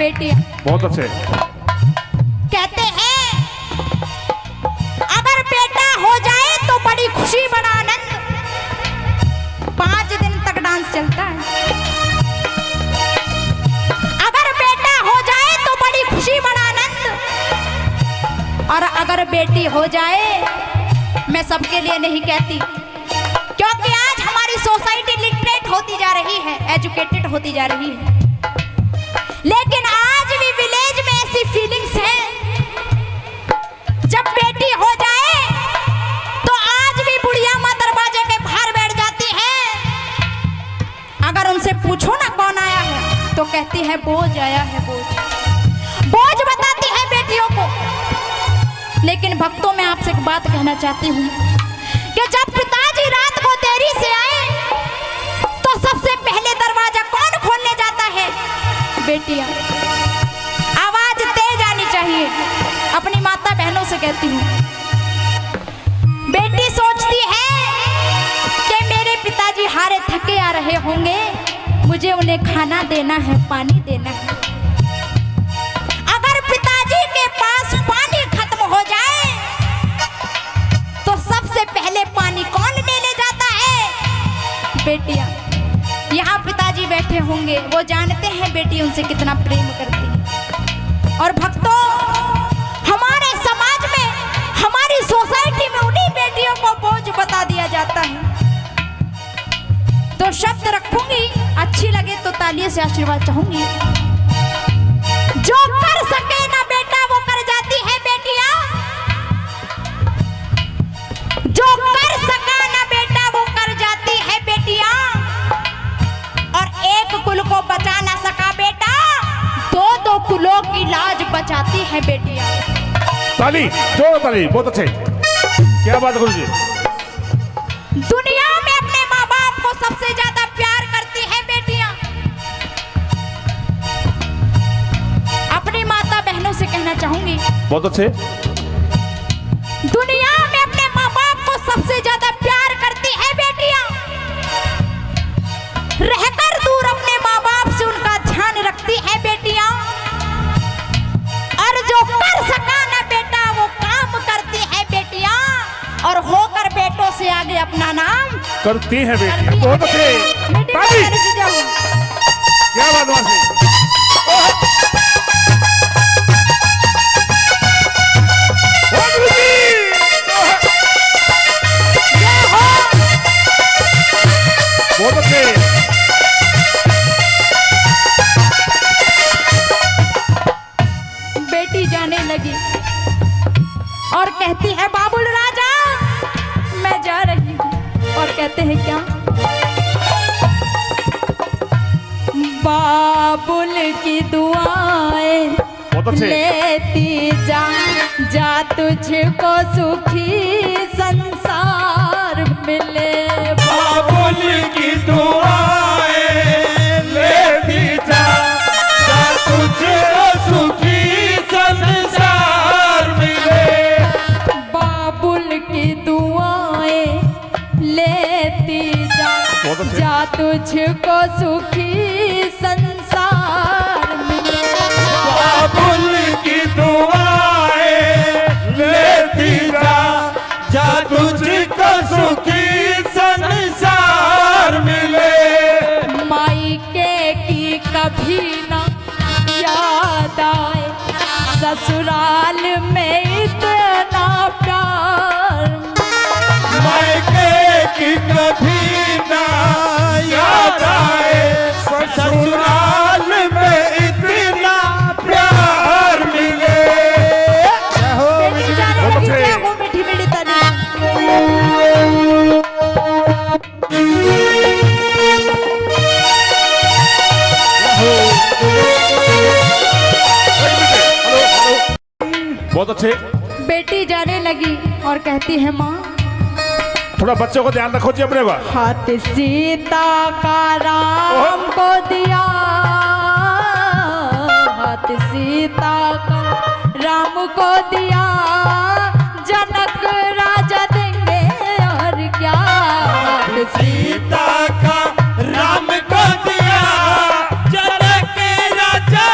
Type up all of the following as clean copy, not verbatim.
बेटी। बहुत अच्छे। कहते हैं अगर बेटा हो जाए तो बड़ी खुशी बड़ा आनंद, 5 दिन तक डांस चलता है। अगर बेटा हो जाए तो बड़ी खुशी बड़ा आनंद, और अगर बेटी हो जाए, मैं सबके लिए नहीं कहती, क्योंकि आज हमारी सोसाइटी लिटरेट होती जा रही है, एजुकेटेड होती जा रही है, लेकिन आज भी विलेज में ऐसी फीलिंग्स हैं, जब बेटी हो जाए तो आज भी बुढ़िया माँ दरवाजे के बाहर बैठ जाती है। अगर उनसे पूछो ना कौन आया है तो कहती है बोझ आया है, बोझ। बोझ बताती है बेटियों को। लेकिन भक्तों, मैं आपसे एक बात कहना चाहती हूँ कि जब पिताजी रात को देरी से आए तो सबसे पहले दरवाजा कौन खोलने जाता है? बेटियां। आवाज तेज आनी चाहिए। अपनी माता बहनों से कहती हूँ, बेटी सोचती है कि मेरे पिताजी हारे थके आ रहे होंगे, मुझे उन्हें खाना देना है, पानी देना है। अगर पिताजी के पास पानी खत्म हो जाए तो सबसे पहले पानी कौन लेने जाता है? बेटियां। यहाँ पिताजी बैठे होंगे, वो जानते हैं बेटी उनसे कितना प्रेम करती है। और भक्तों, हमारे समाज में, हमारी सोसाइटी में उन्हीं बेटियों को बोझ बता दिया जाता है। तो शब्द रखूंगी, अच्छी लगे तो तालियों से आशीर्वाद चाहूंगी। जो कर सके ना बेटा वो कर जाती है बेटियां, जो कर सका ना बेटा वो कर जाती है बेटियां, और एक कुल को बचा ना सका बेटा, 2 कुलों की लाज बचाती है बेटियां। ताली, जोर ताली, बहुत अच्छे। क्या बात गुरु जी। दुनिया में अपने माँ बाप को सबसे ज्यादा प्यार करती है बेटियां। अपनी माता बहनों से कहना चाहूंगी, बहुत अच्छे। दुनिया में अपने माँ बाप को सबसे ज्यादा प्यार करती है बेटियां। रहकर दूर अपने माँ बाप से उनका ध्यान रखती है बेटियां। और जो कर सका ना बेटा वो काम करती है बेटियां, और होकर बेटों से आगे अपना नाम करती है बेटियां। बहुत अच्छे। ताली। क्या बात वासी। बहुत अच्छे। बेटी जाने लगी और कहती है बाबुल राजा मैं जा रही हूँ। और कहते हैं क्या? बाबुल की दुआएं लेती जा तुझको सुखी संसार मिले। बाबुल की दुआएं लेती जा तुझको सुखी संसार मिले। बाबुल की दुआएं लेती जा तुझको सुखी संसार मिले। बाबुल की दुआएं लेती जा तुझको सुखी संसार मिले। मायके की कभी ना याद आए, ससुराल में इतना प्यार। मायके की कभी ना याद आए, ससुराल में इतना प्यार मिले। मीठी मीठी ताली। बहुत अच्छे। बेटी जाने लगी और कहती है माँ थोड़ा बच्चों को ध्यान रखो जी अपने को। हाथ सीता का राम को दिया, हाथ सीता का राम को दिया, जनक राजा देंगे और क्या। हाथ सीता का राम को दिया, जनक राजा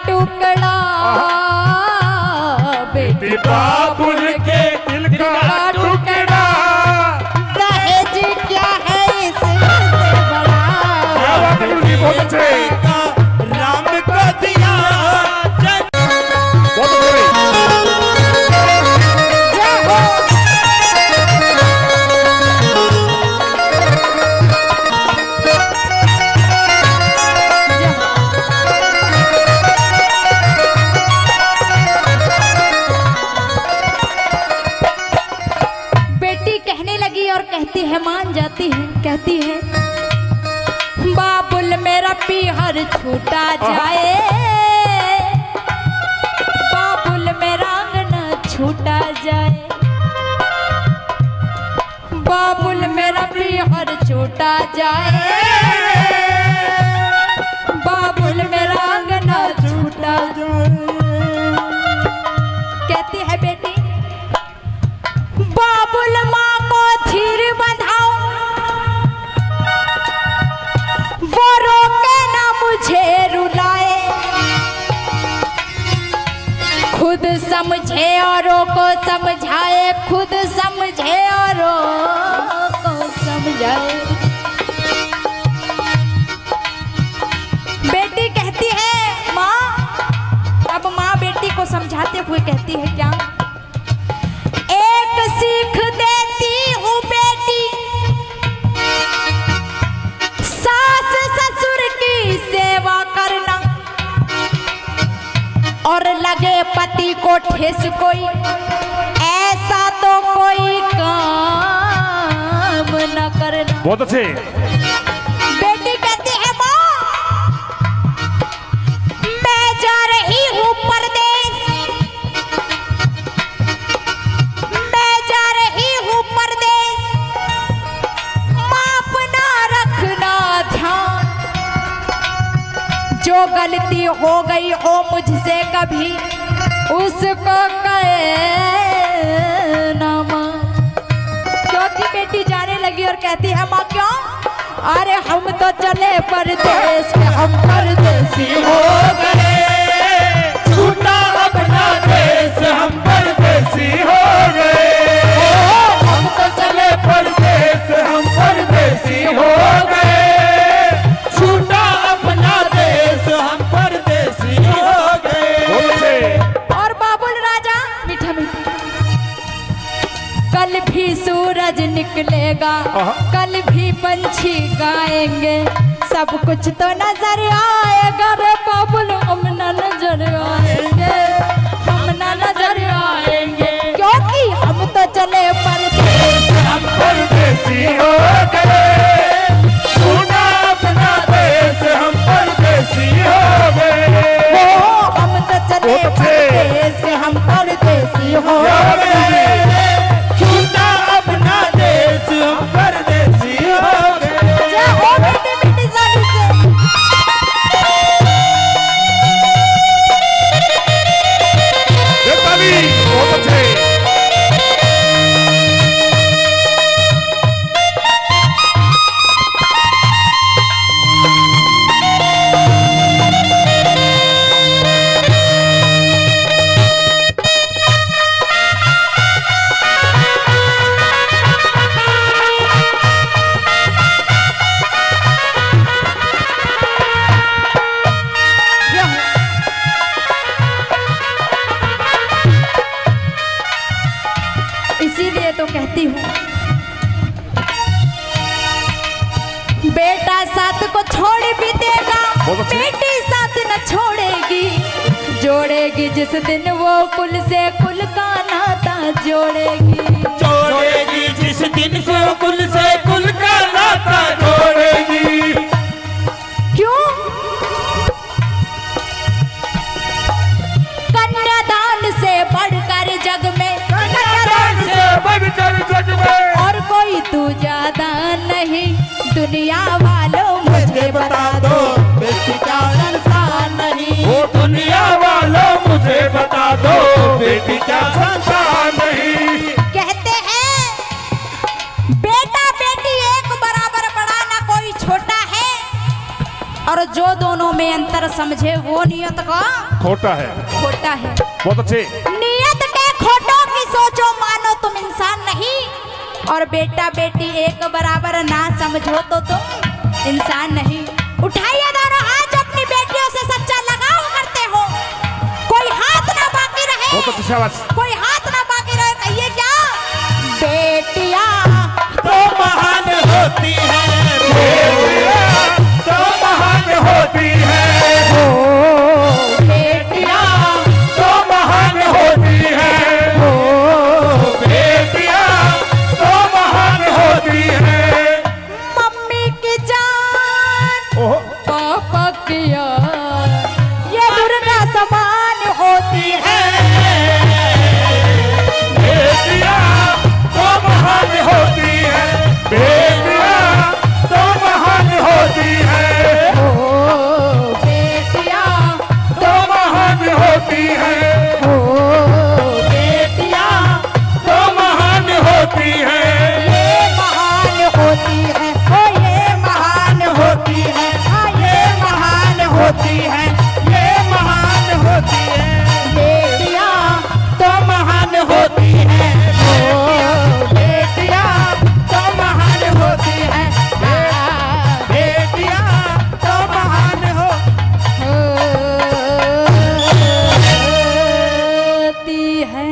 टुकड़ा बेटी बाबुल के दिल का टुकड़ा दहेज क्या है इससे बड़ा। क्या बात है गुरुजी, बहुत अच्छे, राम को दिया बहुत अच्छे। बेटी कहने लगी और कहती है, मान जाती है, कहती है बाबुल मेरा पीहर छूटा जाए, बाबुल मेरा अंगना छूटा जाए, बाबुल मेरा पीहर छूटा जाए, बाबुल मेरा अंगना छूटा जाए। कहती है बेटी बाबुल माँ को धीर बंधाओ, वो रोके ना मुझे रुलाए, खुद समझे औरों को समझाए, खुद समझे औरों को समझाए। बेटी कहती है माँ, अब माँ बेटी को समझाते हुए कहती है क्या, एक सीख देती हूँ बेटी, सास ससुर की सेवा करना, और लगे पति को ठेस कोई, ऐसा तो कोई काम न करना। बहुत अच्छे। बेटी कहती है माँ, मैं जा रही हूँ परदेश, मैं जा रही हूँ परदेश, माँ अपना रखना ध्यान, जो गलती हो गई हो मुझसे कभी उसको कहना माँ। क्योंकि बेटी जाने लगी और कहती है माँ क्यों, अरे हम तो चले परदेश में, हम परदेसी हो गए, छूटा अपना देश, हम परदेसी हो गए, हम तो चले परदेश, हम परदेसी हो गए, छूटा अपना देश, हम परदेसी हो गए। बहुत अच्छे। और बाबुल राजा मीठा मीठा, कल भी सूरज निकलेगा, कल भी पंछी गाएंगे, सब कुछ तो नजर आएगा रे बाबुल, हम न नजर आएंगे, हम न नजर आएंगे, क्योंकि हम तो चले परदेश, हम परदेसी हो गए, छूटा अपना देश, हम परदेसी हो गए, हम तो चले परदेश, हम परदेसी हो गए, छूटा अपना देश, हम परदेसी हो गए। जय हो मीठी मीठी साली से। ताली, बहुत अच्छे। इसीलिए तो कहती हूँ बेटा साथ को छोड़ भी देगा, बहुत अच्छी। बेटी साथ न छोड़ेगी, जोड़ेगी जिस दिन वो कुल से कुल का नाता जोड़ेगी, जोड़ेगी जिस दिन से कुल का नाता जोड़ेगी। क्यों? कन्यादान से बढ़कर जग में, कन्यादान से बढ़कर जग में और कोई तू ज्यादा नहीं, दुनिया वालों मुझे बता दो, बेटी का संसार नहीं। वो दुनिया वालों मुझे बता दो, बेटी का संसार नहीं। कहते हैं बेटा बेटी एक बराबर बड़ा, ना कोई छोटा है, और जो दोनों में अंतर समझे वो नियत का खोटा है। खोटा है। बहुत अच्छे। नियत के खोटों की सोचो, मानो तुम इंसान नहीं। और बेटा बेटी एक बराबर ना समझो तो तुम इंसान नहीं। उठाइए दोनों हाथ, अपनी बेटियों से सच्चा लगाव करते हो। कोई हाथ ना बाकी रहे। बहुत अच्छी शाबाश। कोई हाथ ना बाकी रहे। कहिए क्या? बेटियां तो महान होती है, बेटियां तो महान होती है, बेटियां तो महान होती है, बेटियां तो महान होती है। मम्मी की जान, ओहो, पापा की यार, ये दुर्गा समान होती है। बेटियां तो महान होती है, बेटियां तो महान होती है, ओ बेटियां, तो महान होती है, बेटियां तो महान होती है, ये महान होती है। ओ ये महान होती है, ये महान होती है, ये महान होती है, बेटियां तो महान होती है, बेटियां तो महान होती है, बेटियां तो महान होती है।